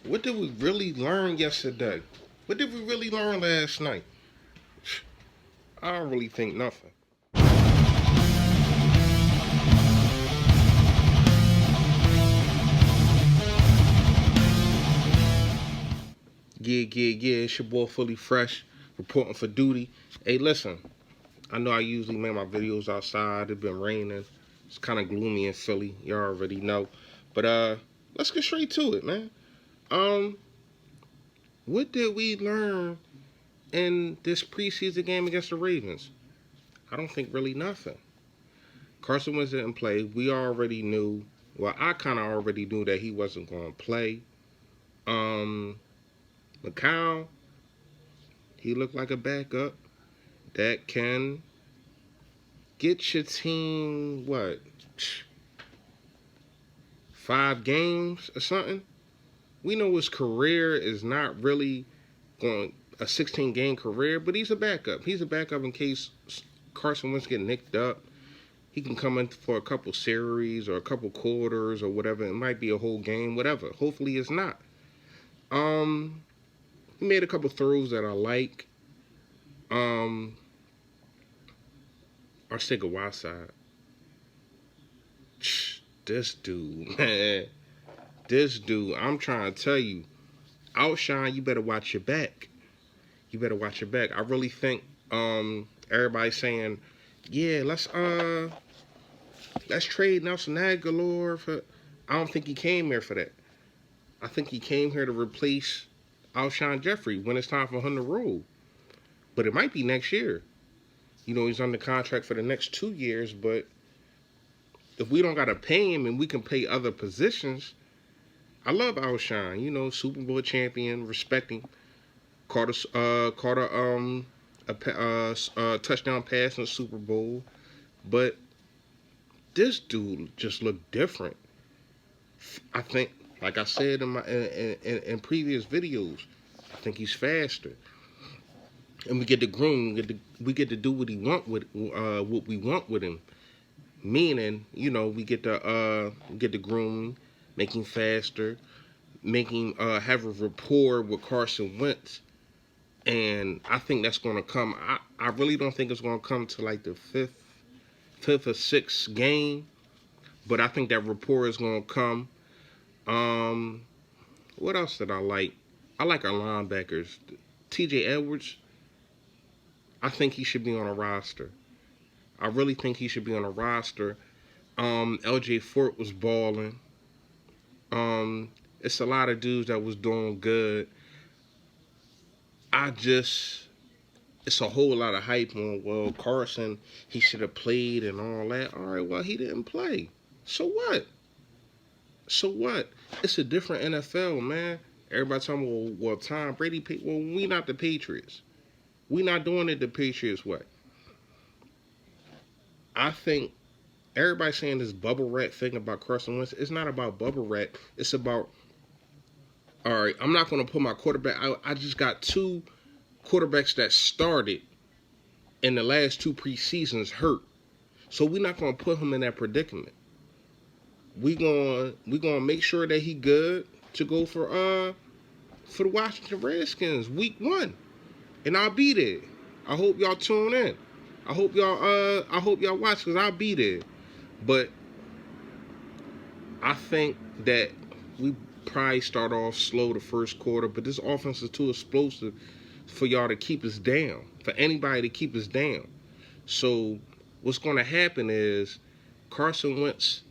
What did we really learn yesterday? What did we really learn last night? I don't really think nothing. Yeah. It's your boy Fully Fresh, reporting for duty. Hey, listen, I know I usually make my videos outside. It's been raining. It's kind of gloomy in Philly. You already know. But let's get straight to it, man. Um, what did we learn in this preseason game against the Ravens? I don't think really nothing. Carson Wentz didn't play. We already knew. Well, I kind of already knew that he wasn't going to play. McCown, he looked like a backup that can get your team, what, 5 games or something? We know his career is not really going a 16-game career, but he's a backup. He's a backup in case Carson Wentz get nicked up. He can come in for a couple series or a couple quarters or whatever. It might be a whole game, whatever. Hopefully it's not. He made a couple throws that I like. Our Stigger Whiteside. This dude, man. This dude, I'm trying to tell you, outshine, you better watch your back. You better watch your back. I really think everybody's saying, yeah, let's trade Nelson Aguilar for. I don't think he came here for that. I think he came here to replace Alshon Jeffrey when it's time for him to roll. But it might be next year. You know, he's under contract for the next 2 years, but if we don't got to pay him and we can pay other positions, I love Alshon. You know, Super Bowl champion, respecting. Caught a touchdown pass in the Super Bowl. But this dude just looked different. I think, like I said in previous videos, I think he's faster. And we get to groom. We get to do what we want with him. Meaning, you know, we get to groom, make him faster, make him have a rapport with Carson Wentz, and I think that's going to come. I really don't think it's going to come to like the fifth or sixth game, but I think that rapport is going to come. What else did I like? I like our linebackers. T.J. Edwards, I think he should be on a roster. I really think he should be on a roster. L.J. Fort was balling. It's a lot of dudes that was doing good. It's a whole lot of hype on, well, Carson, he should have played and all that. All right, well, he didn't play. So what? So what? It's a different NFL, man. Everybody talking, well, Tom Brady, well, we not the Patriots. We not doing it the Patriots way. I think everybody saying this bubble rat thing about Carson Wentz. It's not about bubble rat. It's about, all right, I'm not going to put my quarterback. I just got 2 quarterbacks that started in the last 2 preseasons hurt. So we're not going to put him in that predicament. We gonna make sure that he good to go for the Washington Redskins week 1. And I'll be there. I hope y'all tune in. I hope y'all watch, because I'll be there. But I think that we probably start off slow the first quarter, but this offense is too explosive for y'all to keep us down, for anybody to keep us down. So what's going to happen is Carson Wentz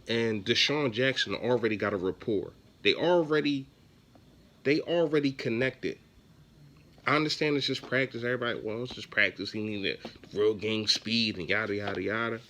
and Deshaun Jackson already got a rapport. They already connected. I understand it's just practice. Everybody, well, it's just practice. He needed real game speed and yada, yada, yada.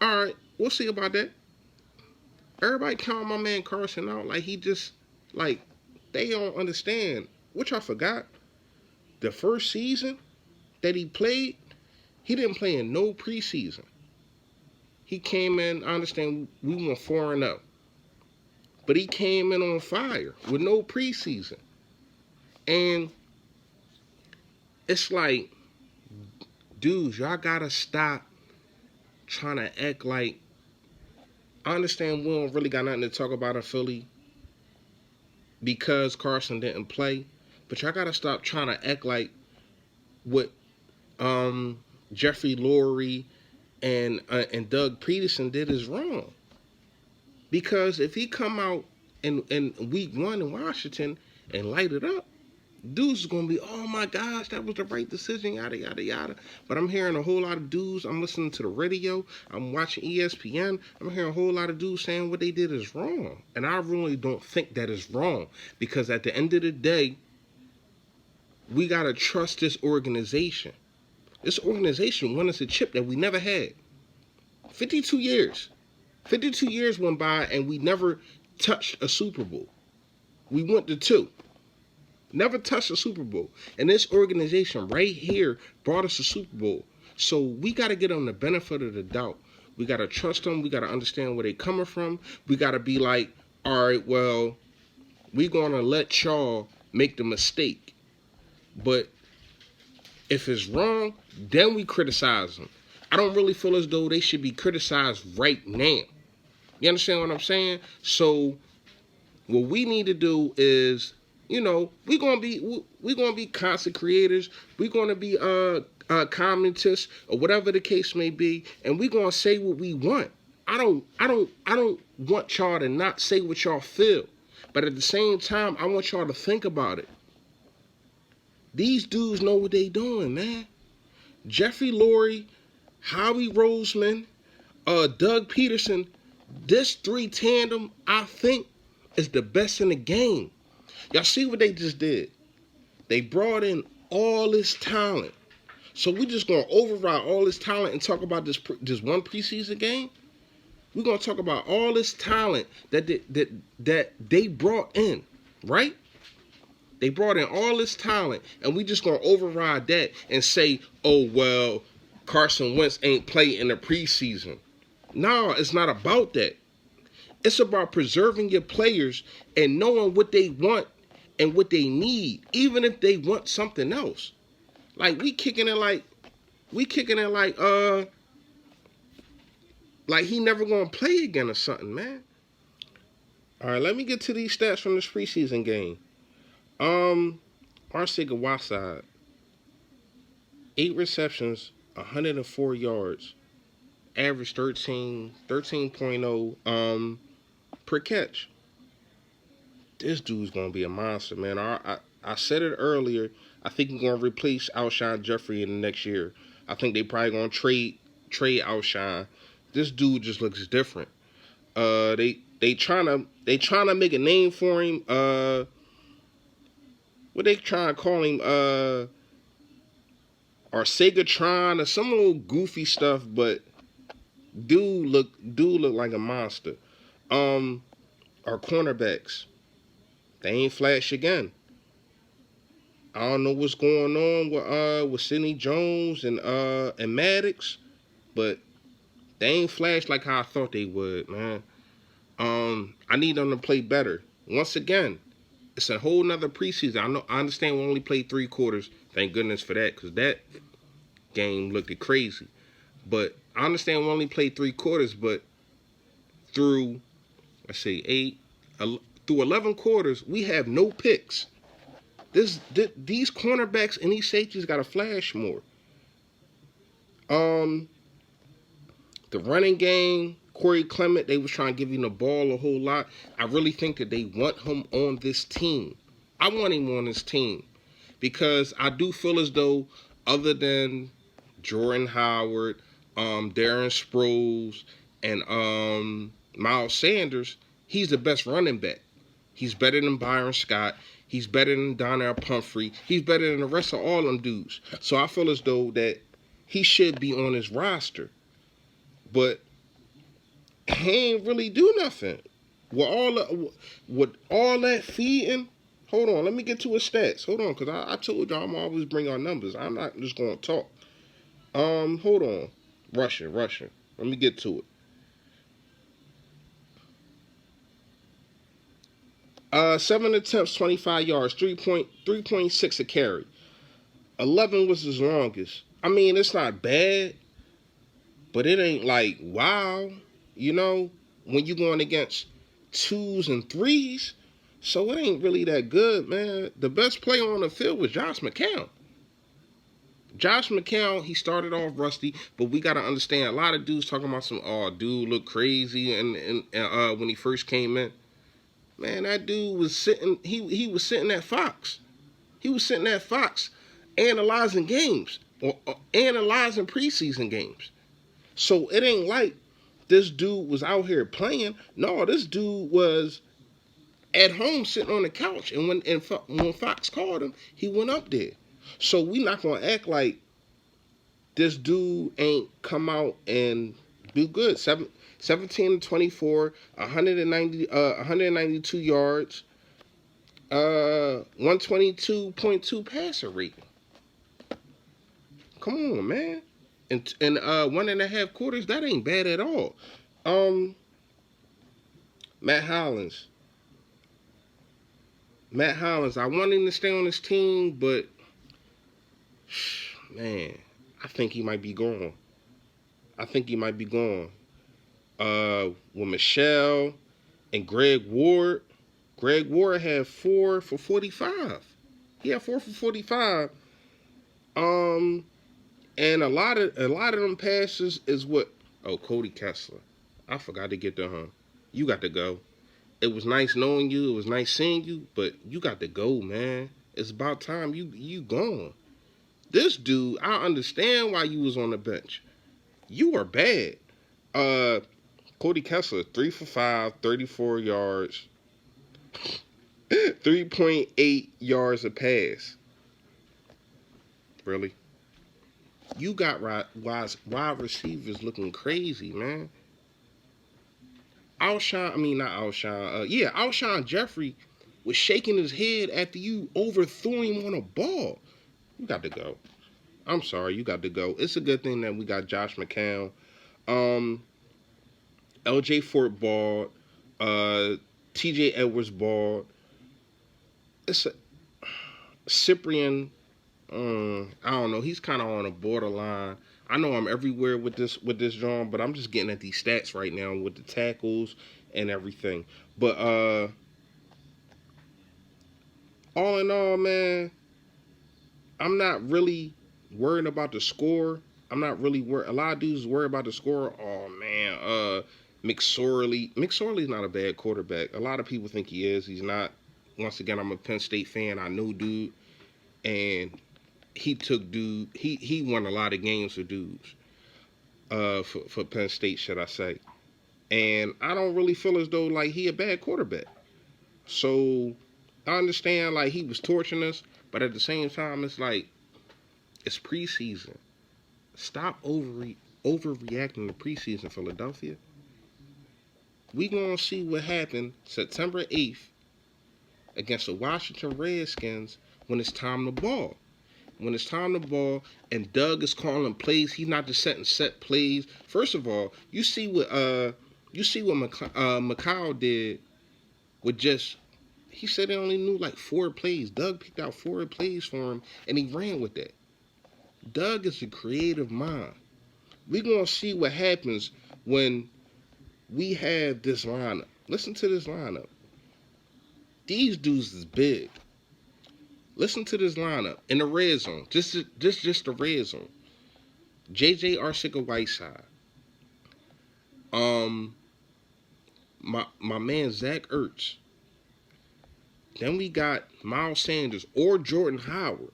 All right, we'll see about that. Everybody count my man Carson out like he just, like, they don't understand. Which I forgot. The first season that he played, he didn't play in no preseason. He came in, I understand we went 4-0. But he came in on fire with no preseason. And it's like, dudes, y'all gotta stop trying to act like, I understand we don't really got nothing to talk about in Philly. because Carson didn't play. But y'all gotta stop trying to act like what Jeffrey Lurie and Doug Peterson did is wrong. Because if he come out in week 1 in Washington and light it up, dudes is gonna be, oh my gosh, that was the right decision, yada yada yada. But I'm hearing a whole lot of dudes. I'm listening to the radio. I'm watching ESPN. I'm hearing a whole lot of dudes saying what they did is wrong, and I really don't think that is wrong, because at the end of the day, we gotta trust this organization. This organization won us a chip that we never had. 52 years. 52 years went by and we never touched a Super Bowl. We went to 2. Never touched a Super Bowl. And this organization right here brought us a Super Bowl. So we got to get them the benefit of the doubt. We got to trust them. We got to understand where they're coming from. We got to be like, all right, well, we're going to let y'all make the mistake. But if it's wrong, then we criticize them. I don't really feel as though they should be criticized right now. You understand what I'm saying? So what we need to do is, we're gonna be content creators. We're gonna be commenters or whatever the case may be, and we're gonna say what we want. I don't want y'all to not say what y'all feel, but at the same time, I want y'all to think about it. These dudes know what they doing, man. Jeffrey Lurie, Howie Roseman, Doug Peterson. This 3 tandem, I think, is the best in the game. Y'all see what they just did? They brought in all this talent. So we just gonna override all this talent and talk about this one preseason game? We're gonna talk about all this talent that they brought in, right? They brought in all this talent, and we just gonna override that and say, oh well, Carson Wentz ain't played in the preseason. No, it's not about that. It's about preserving your players and knowing what they want and what they need, even if they want something else. Like we kicking it like he never gonna play again or something, man. All right, let me get to these stats from this preseason game. Arcega-Whiteside, 8 receptions, 104 yards, average 13.0 per catch. This dude's gonna be a monster, man. I said it earlier. I think he's gonna replace Alshon Jeffrey in the next year. I think they probably gonna trade Alshon. This dude just looks different. They trying to make a name for him. What they trying to call him? Arcegatron or some little goofy stuff, but dude look like a monster. Our cornerbacks, they ain't flash again. I don't know what's going on with Sidney Jones and Maddox, but they ain't flash like how I thought they would, man. I need them to play better. Once again, it's a whole nother preseason. I understand we only played 3 quarters. Thank goodness for that, because that game looked crazy. But I understand we only played 3 quarters, but through, through 11 quarters, we have no picks. These cornerbacks and these safeties got to flash more. The running game, Corey Clement, they was trying to give him the ball a whole lot. I really think that they want him on this team. I want him on this team because I do feel as though other than Jordan Howard, Darren Sproles, and Miles Sanders, he's the best running back. He's better than Byron Scott. He's better than Donnell Pumphrey. He's better than the rest of all them dudes. So I feel as though that he should be on his roster. But he ain't really do nothing. With all that feeding, hold on, let me get to his stats. Hold on, because I told y'all I'm always bring our numbers. I'm not just going to talk. Hold on. Rushing. Let me get to it. 7 attempts, 25 yards, 3.6 a carry. 11 was his longest. I mean, it's not bad, but it ain't like, wow. You know, when you're going against 2s and 3s, So it ain't really that good, man. The best player on the field was Josh McCown. Josh McCown, he started off rusty, but we gotta understand a lot of dudes talking about some, oh, dude look crazy, and when he first came in, man, that dude was sitting. He was sitting at Fox. He was sitting at Fox, analyzing games or analyzing preseason games. So it ain't like this dude was out here playing. No, this dude was at home sitting on the couch, and when Fox called him, he went up there. So we not gonna act like this dude ain't come out and do good. 17 to 24, 192 yards, 122.2 passer rating. Come on, man. And 1.5 quarters, that ain't bad at all. Um, Matt Hollins. Matt Hollins, I want him to stay on this team, but man, I think he might be gone. I think he might be gone. With Michelle and Greg Ward. Greg Ward had 4 for 45. He had 4 for 45. And a lot of them passes is what. Oh, Cody Kessler. I forgot to get to him. You got to go. It was nice knowing you. It was nice seeing you, but you got to go, man. It's about time you gone. This dude, I understand why you was on the bench. You are bad. Cody Kessler, 3 for 5, 34 yards, 3.8 yards a pass. Really? You got wide receivers looking crazy, man. Alshon Jeffrey was shaking his head after you overthrew him on a ball. You got to go. I'm sorry, you got to go. It's a good thing that we got Josh McCown. LJ Fort balled. TJ Edwards balled. It's a Cyprian. I don't know. He's kind of on a borderline. I know I'm everywhere with this John, but I'm just getting at these stats right now with the tackles and everything. But all in all, man, I'm not really worried about the score. I'm not really worried. A lot of dudes worry about the score. Oh man, McSorley's not a bad quarterback. A lot of people think he is. He's not. Once again, I'm a Penn State fan. I know dude, and he took dude. He won a lot of games for dudes. For Penn State, should I say? And I don't really feel as though like he a bad quarterback. So I understand like he was torching us, but at the same time, it's like it's preseason. Stop overreacting to preseason, Philadelphia. We gonna see what happened September 8th against the Washington Redskins when it's time to ball. When it's time to ball and Doug is calling plays, he's not just setting set plays. First of all, you see what McCall did with just he said he only knew like 4 plays. Doug picked out 4 plays for him and he ran with that. Doug is a creative mind. We're gonna see what happens when we have this lineup. Listen to this lineup. These dudes is big. Listen to this lineup in the red zone. Just the red zone. J.J. Arcega-Whiteside. My man Zach Ertz. Then we got Miles Sanders or Jordan Howard,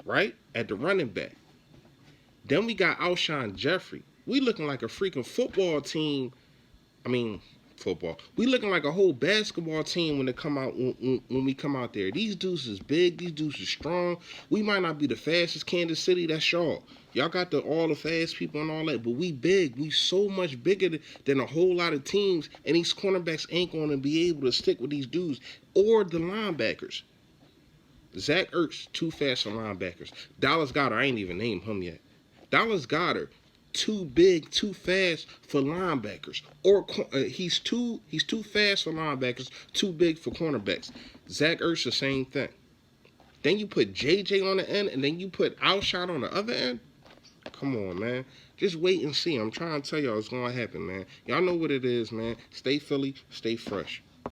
right, at the running back. Then we got Alshon Jeffrey. We looking like a freaking football team. I mean, football. We looking like a whole basketball team when they come out when we come out there. These dudes is big. These dudes is strong. We might not be the fastest Kansas City. That's y'all. Y'all got all the fast people and all that, but we big. We so much bigger than a whole lot of teams, and these cornerbacks ain't going to be able to stick with these dudes or the linebackers. Zach Ertz, too fast for linebackers. Dallas Goedert, I ain't even named him yet. Dallas Goedert, too big, too fast for linebackers. Or he's too fast for linebackers, too big for cornerbacks. Zach Ertz, the same thing. Then you put JJ on the end, and then you put Alshon on the other end. Come on, man. Just wait and see. I'm trying to tell y'all what's going to happen, man. Y'all know what it is, man. Stay Philly, stay fresh.